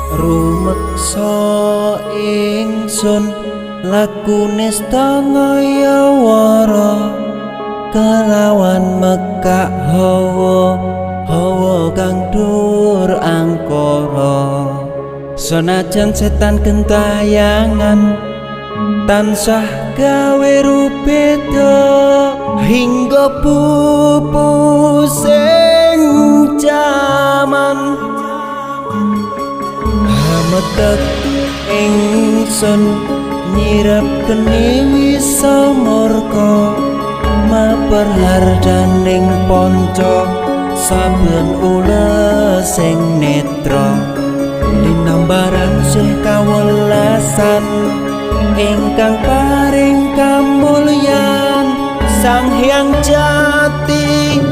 Rumeksa ingsun lakune stangaya wara kelawan mekak hawa kang dur angkara senajan setan gentayangan tansah gawe rupeda hingga pupusing jaman hametek ingsun nyirap geni wisa murka maperhardaning panca saben ula sing netra linambaran sih kawelasan ingkang paring kamulyan Sang Hyang Jati